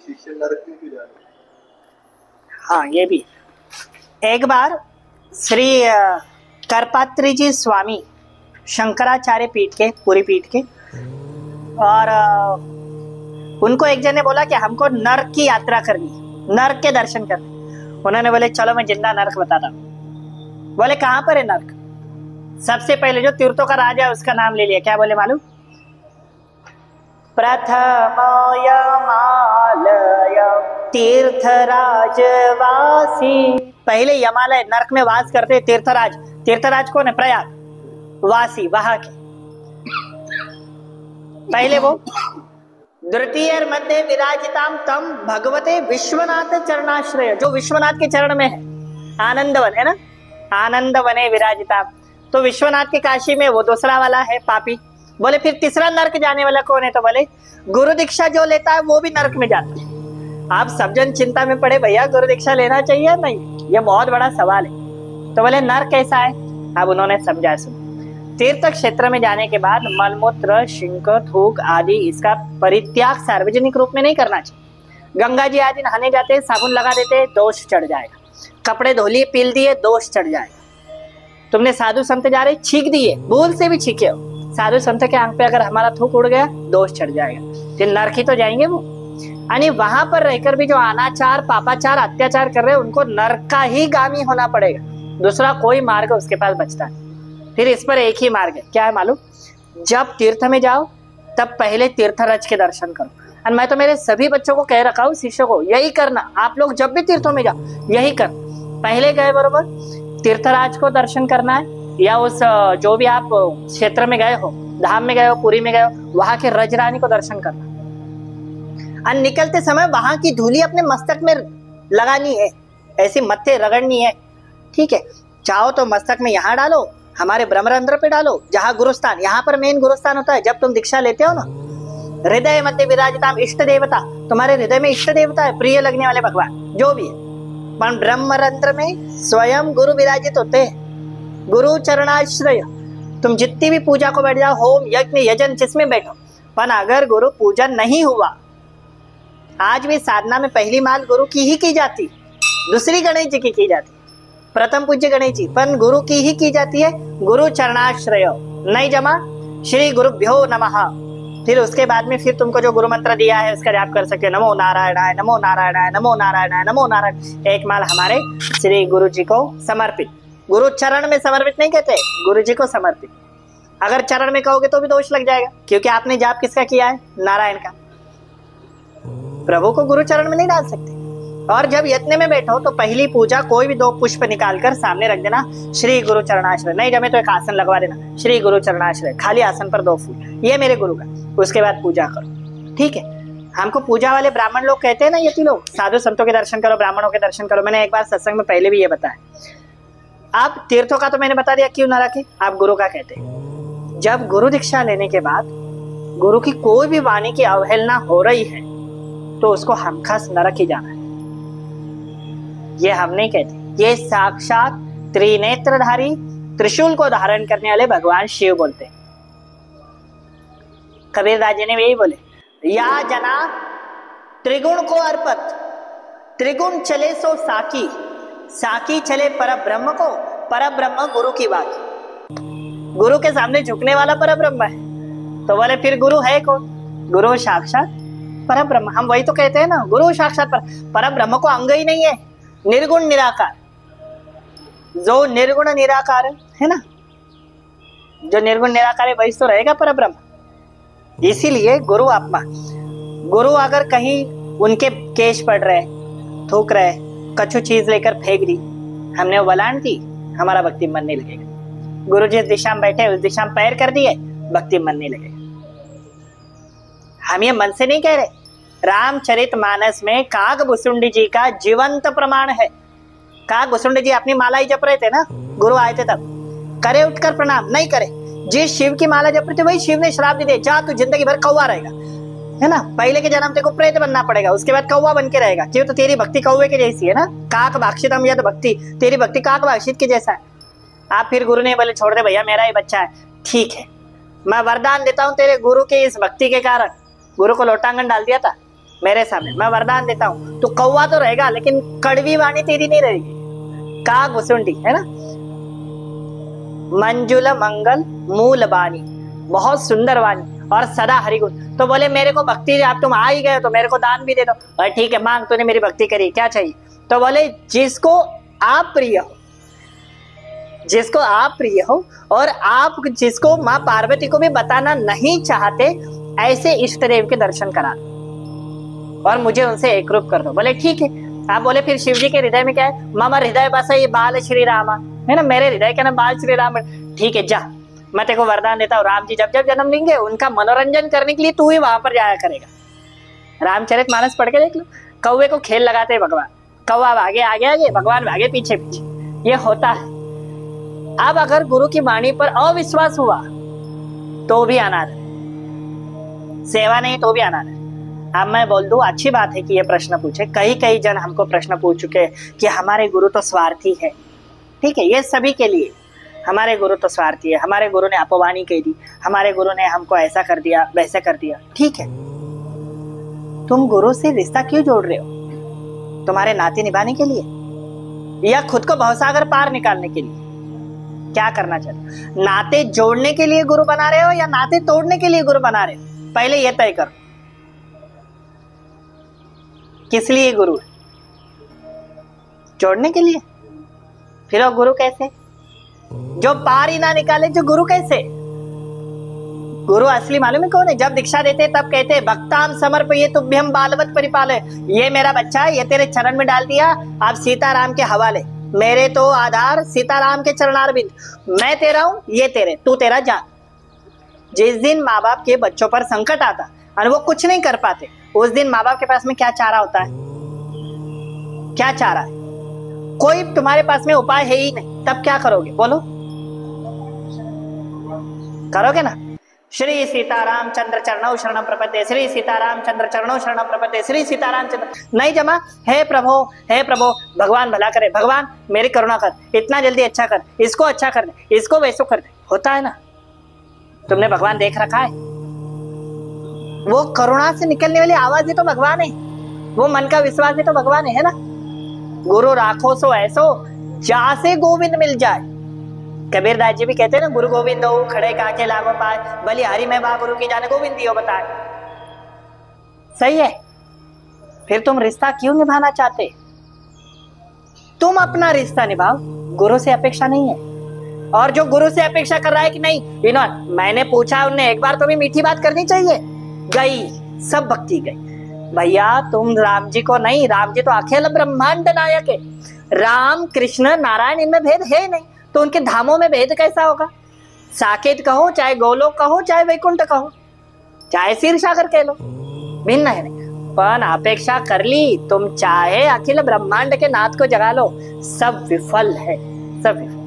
शिष्य नरक में क्यों जाते? हाँ, ये भी। एक बार श्री करपात्री जी स्वामी शंकराचार्य पीठ के, पूरी पीठ के, और उनको एक जन ने बोला कि हमको नरक की यात्रा करनी, नरक के दर्शन करने। उन्होंने बोले चलो मैं जिंदा नरक बताता हूँ। बोले कहाँ पर है नरक? सबसे पहले जो तीर्थों का राजा है उसका नाम ले लिया। क्या बोले मालूम? प्रथमयमालय तीर्थराज वासी। पहले यमालय नरक में वास करते तीर्थराज। तीर्थराज कौन है? प्रयाग वासी, वहां के पहले वो। द्वितीय मध्य विराजिताम तम भगवते विश्वनाथ चरणाश्रय, जो विश्वनाथ के चरण में है। आनंदवन है ना, आनंदवने विराजिताम, तो विश्वनाथ के काशी में वो दूसरा वाला है पापी। बोले फिर तीसरा नरक जाने वाला कौन है? तो बोले गुरु दीक्षा जो लेता है वो भी नरक में जाता है। आप सब जन चिंता में पड़े, भैया गुरु दीक्षा लेना चाहिए या नहीं, ये बहुत बड़ा सवाल है। तो बोले नरक कैसा है? अब उन्होंने समझा। सुन, तीर्थ क्षेत्र में जाने के बाद मलमूत्र, शिंक, थूक आदि इसका परित्याग सार्वजनिक रूप में नहीं करना चाहिए। गंगा जी आदि नहाने जाते हैं, साबुन लगा देते, दोष चढ़ जाएगा। कपड़े धो लिए, पील दिए, दोष चढ़ जाएगा। तुमने साधु संत जा रहे छींक दिए, भूल से भी छींके हो, साधु संत के आंख पे अगर हमारा थूक उड़ गया, दोष चढ़ जाएगा, फिर नरक ही तो जाएंगे वो। यानी वहां पर रहकर भी जो अनाचार, पापाचार, अत्याचार कर रहे हैं उनको नरक का ही गामी होना पड़ेगा। दूसरा कोई मार्ग उसके पास बचता है। फिर इस पर एक ही मार्ग है, क्या है मालूम? जब तीर्थ में जाओ तब पहले तीर्थरज के दर्शन करो। और मैं तो मेरे सभी बच्चों को कह रखा हूँ, शिष्यों को, यही करना। आप लोग जब भी तीर्थों में जाओ यही कर। पहले गए बरोबर तीर्थराज को दर्शन करना है, या उस जो भी आप क्षेत्र में गए हो, धाम में गए हो, पुरी में गए हो, वहां के रजरानी को दर्शन करना। और निकलते समय वहां की धूली अपने मस्तक में लगानी है, ऐसी मत्थे रगड़नी है। ठीक है, चाहो तो मस्तक में यहाँ डालो, हमारे ब्रह्मरंध्र पे डालो, जहाँ गुरुस्थान, यहाँ पर मेन गुरुस्थान होता है। जब तुम दीक्षा लेते हो ना, हृदय मध्य विराजिताम, इष्ट देवता, तुम्हारे हृदय में इष्ट देवता है, प्रिय लगने वाले भगवान जो भी है। पर ब्रह्मरंध्र में स्वयं गुरु विराजित होते हैं। गुरु चरणाश्रय, तुम जितनी भी पूजा को बैठ जाओ, होम यज्ञ यजन जिसमें बैठो, पर अगर गुरु पूजन नहीं हुआ, आज भी साधना में पहली माल गुरु की ही की जाती, दूसरी गणेश जी की जाती, प्रथम पूज्य गणेश जी, पर गुरु की ही की जाती है। गुरु चरणाश्रय नहीं जमा, श्री गुरुभ्यो नमः। फिर उसके बाद में फिर तुमको जो गुरु मंत्र दिया है उसका जाप कर सकते हो। नमो नारायणाय, नमो नारायणाय, नमो नारायणाय, नमो नारायण। एक माल हमारे श्री गुरु जी को समर्पित। गुरु चरण में समर्पित नहीं कहते, गुरु जी को समर्पित। अगर चरण में कहोगे तो भी दोष लग जाएगा, क्योंकि आपने जाप किसका किया है? नारायण का। प्रभु को गुरु चरण में नहीं डाल सकते। और जब यत्न में बैठो तो पहली पूजा कोई भी 2 पुष्प निकालकर सामने रख देना, श्री गुरु चरणाश्रय। नहीं जमे तो एक आसन लगवा देना, श्री गुरु चरणाश्रय, खाली आसन पर 2 फूल, ये मेरे गुरु का। उसके बाद पूजा करो। ठीक है, हमको पूजा वाले ब्राह्मण लोग कहते हैं ना, यति लोग, साधु संतों के दर्शन करो, ब्राह्मणों के दर्शन करो। मैंने एक बार सत्संग में पहले भी ये बताया। आप तीर्थों का तो मैंने बता दिया क्यों ना रखे, आप गुरु का कहते हैं। जब गुरु दीक्षा लेने के बाद गुरु की कोई भी वाणी की अवहेलना हो रही है तो उसको हमखास नरक ही जाना है। ये हम नहीं कहते, ये साक्षात त्रिनेत्रधारी, त्रिशूल को धारण करने वाले भगवान शिव बोलते हैं। कबीरदास जी ने भी यही बोले, या जना त्रिगुण को अर्पत, त्रिगुण चले सो साकी, साकी चले परब्रह्म को, परब्रह्म गुरु की बात। गुरु के सामने झुकने वाला परब्रह्म है। तो बोले फिर गुरु है कौन? गुरु साक्षात परब्रह्म। हम वही तो कहते हैं ना, गुरु साक्षात परब्रह्म को अंग ही नहीं है, निर्गुण निराकार। जो निर्गुण निराकार है ना, जो निर्गुण निराकार है वही तो रहेगा परब्रह्म। इसीलिए गुरु आत्मा, गुरु अगर कहीं उनके केश पड़ रहे, थूक रहे, कछु चीज लेकर फेंक दी, हमने वो वलान दी, हमारा भक्ति मन नहीं लगेगा। गुरु जिस दिशा में बैठे उस दिशा में पैर कर दिए, भक्ति मन नहीं लगेगा। हम ये मन से नहीं कह रहे, रामचरितमानस में काग भुसुंडी जी का जीवंत प्रमाण है। काग भुसुंडी जी अपनी माला ही जप रहे थे ना, गुरु आए थे तब, करे उठकर प्रणाम नहीं करे। जिस शिव की माला जप रहे थे वही शिव ने श्राप दे दिया, जा तू जिंदगी भर कौवा रहेगा, है ना। पहले के जन्म तेरे को प्रेत बनना पड़ेगा, उसके बाद कौवा बन के रहेगा, क्यों? तो तेरी भक्ति कौवे के जैसी है ना। काक भाक्षित हम, यद भक्ति, तेरी भक्ति काक भाक्षित के जैसा है। आप फिर गुरु ने बोले छोड़ दे भैया, मेरा ही बच्चा है। ठीक है, मैं वरदान देता हूँ तेरे गुरु के इस भक्ति के कारण। गुरु को लोटांगन डाल दिया था, मेरे सामने, मैं वरदान देता हूं, तू कौवा तो रहेगा लेकिन कड़वी वाणी तेरी नहीं रहेगी, का घुसुंडी, है ना। मंजुल मंगल मूल वाणी, बहुत सुंदर वाणी, और सदा हरिगुण। तो बोले मेरे को भक्ति, आप तुम आ ही गए तो मेरे को दान भी दे दो। और ठीक है, मांग, तूने मेरी भक्ति करी, क्या चाहिए? तो बोले जिसको आप प्रिय हो, जिसको आप प्रिय हो, और आप जिसको माँ पार्वती को भी बताना नहीं चाहते, ऐसे इष्ट देव के दर्शन करा दो और मुझे उनसे एकरूप कर दो। बोले ठीक है। आप बोले फिर शिव जी के हृदय में क्या है? मामा हृदय बसा ये बाल श्री रामा, है ना, मेरे हृदय का नाम बाल श्री राम। ठीक है, जा, मैं तेरे को वरदान देता हूँ, राम जी जब जब जन्म लेंगे उनका मनोरंजन करने के लिए तू ही वहां पर जाया करेगा। रामचरितमानस पढ़ के देख लो, कौवे को खेल लगाते हैं भगवान, कौवा भागे आगे आगे, भगवान भागे पीछे पीछे, ये होता है। अब अगर गुरु की वाणी पर अविश्वास हुआ तो भी अनाथ है, सेवा नहीं तो भी अनाथ है। अब मैं बोल दूं, अच्छी बात है कि ये प्रश्न पूछे। कई जन हमको प्रश्न पूछ चुके हैं कि हमारे गुरु तो स्वार्थी है। ठीक है, ये सभी के लिए, हमारे गुरु तो स्वार्थी है, हमारे गुरु ने अपवानी कह दी, हमारे गुरु ने हमको ऐसा कर दिया वैसा कर दिया। ठीक है, तुम गुरु से रिश्ता क्यों जोड़ रहे हो? तुम्हारे नाते निभाने के लिए या खुद को भवसागर पार निकालने के लिए? क्या करना चाहते? नाते जोड़ने के लिए गुरु बना रहे हो या नाते तोड़ने के लिए गुरु बना रहे हो? पहले यह तय करो, किस लिए गुरु है? जोड़ने के लिए? फिर वो गुरु कैसे? जो पार ही ना निकाले, जो गुरु कैसे? गुरु असली मालूम है कौन है? जब दीक्षा देते तब कहते हैं भक्ताम समर्पये तुभ्यम बालवत परिपालय, ये मेरा बच्चा है, ये तेरे चरण में डाल दिया, आप सीताराम के हवाले, मेरे तो आधार सीताराम के चरणारविंद, मैं तेरा हूं, ये तेरे, तू तेरा जान। जिस दिन माँ बाप के बच्चों पर संकट आता और वो कुछ नहीं कर पाते, उस दिन माँ बाप के पास में क्या चारा होता है? क्या चारा है? कोई तुम्हारे पास में उपाय है ही नहीं, तब क्या करोगे? बोलो, करोगे ना? श्री सीताराम चंद्र चरणौ शरणं प्रपद्ये, श्री सीताराम चंद्र चरणौ शरणं प्रपद्ये, श्री सीताराम चंद्र। नहीं जमा, हे प्रभु, हे प्रभु, भगवान भला करे, भगवान मेरी करुणा कर, इतना जल्दी अच्छा कर, इसको अच्छा कर दे, इसको वैसो कर दे। होता है ना? तुमने भगवान देख रखा है? वो करुणा से निकलने वाली आवाज ही तो भगवान है, वो मन का विश्वास ही तो भगवान है ना। गुरु राखो सो ऐसो जासे गोविंद मिल जाए। कबीर दास जी भी कहते हैं ना, गुरु गोविंद हो खड़े काके लागो पाए, भली हरि में बा गुरु की जाने गोविंद दियो बताए। सही है। फिर तुम रिश्ता क्यों निभाना चाहते? तुम अपना रिश्ता निभाओ, गुरु से अपेक्षा नहीं है। और जो गुरु से अपेक्षा कर रहा है कि नहीं विनोद, मैंने पूछा, उन्हें एक बार तो भी मीठी बात करनी चाहिए, गई सब भक्ति गई। भैया तुम राम जी को नहीं, राम जी तो अखिल ब्रह्मांड नायक है, राम कृष्ण नारायण इनमें भेद है नहीं, तो उनके धामों में भेद कैसा होगा? साकेत कहो, चाहे गोलोक कहो, चाहे वैकुंठ कहो, चाहे क्षीरसागर कह लो, भिन्न है नहीं। पर अपेक्षा कर ली, तुम चाहे अखिल ब्रह्मांड के नाथ को जगा लो, सब विफल है, सब विफल।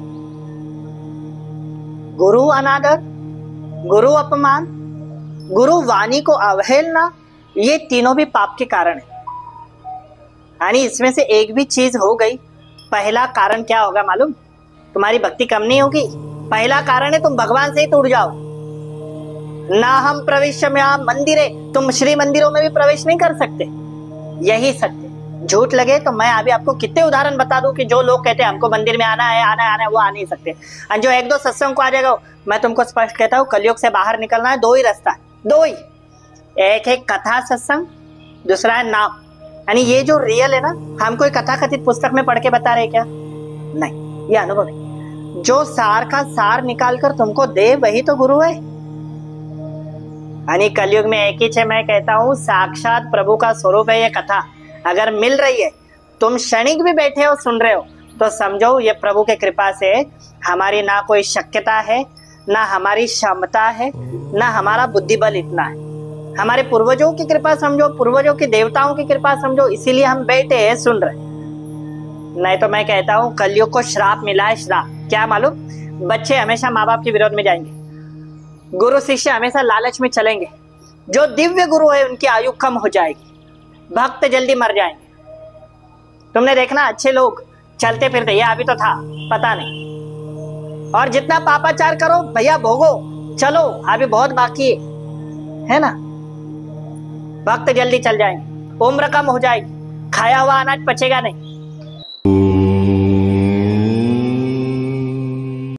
गुरु अनादर, गुरु अपमान, गुरु वाणी को अवहेलना, ये तीनों भी पाप के कारण है। यानी इसमें से एक भी चीज हो गई, पहला कारण क्या होगा मालूम? तुम्हारी भक्ति कम नहीं होगी। पहला कारण है तुम भगवान से ही टूट जाओ। ना हम प्रवेशम्याम मंदिरे, तुम श्री मंदिरों में भी प्रवेश नहीं कर सकते, यही सत्य। झूठ लगे तो मैं अभी आपको कितने उदाहरण बता दूं कि जो लोग कहते हैं हमको मंदिर में आना है आना है आना है, वो आ नहीं सकते। और जो एक दो सत्संग को आ जाएगा, मैं तुमको स्पष्ट कहता हूँ, कलयुग से बाहर निकलना है, दो ही रास्ता है, दो ही। एक है कथा सत्संग, दूसरा है नाम। यानी ये जो रियल है ना, हम कोई कथा कथित पुस्तक में पढ़ के बता रहे क्या? नहीं, ये अनुभव है। जो सार का सार निकाल कर तुमको दे, वही तो गुरु है। यानी कलयुग में एक ही है, मैं कहता हूँ साक्षात प्रभु का स्वरूप है ये कथा। अगर मिल रही है, तुम क्षणिक भी बैठे हो सुन रहे हो, तो समझो ये प्रभु के कृपा से। हमारी ना कोई शक्यता है, ना हमारी क्षमता है, ना हमारा बुद्धि बल इतना है, हमारे पूर्वजों की कृपा समझो, पूर्वजों की देवताओं की कृपा समझो, इसीलिए हम बैठे हैं सुन रहे। नहीं तो मैं कहता हूँ कलयुग को श्राप मिला है, श्राप। क्या मालूम? बच्चे हमेशा माँ बाप के विरोध में जाएंगे, गुरु शिष्य हमेशा लालच में चलेंगे, जो दिव्य गुरु है उनकी आयु कम हो जाएगी, भक्त जल्दी मर जाएंगे। तुमने देखना अच्छे लोग चलते फिरते, ये अभी तो था पता नहीं, और जितना पापाचार करो भैया भोगो, चलो अभी बहुत बाकी है ना, भक्त जल्दी चल जाएंगे। उम्र कम हो जाएगी, खाया हुआ अनाज पचेगा नहीं।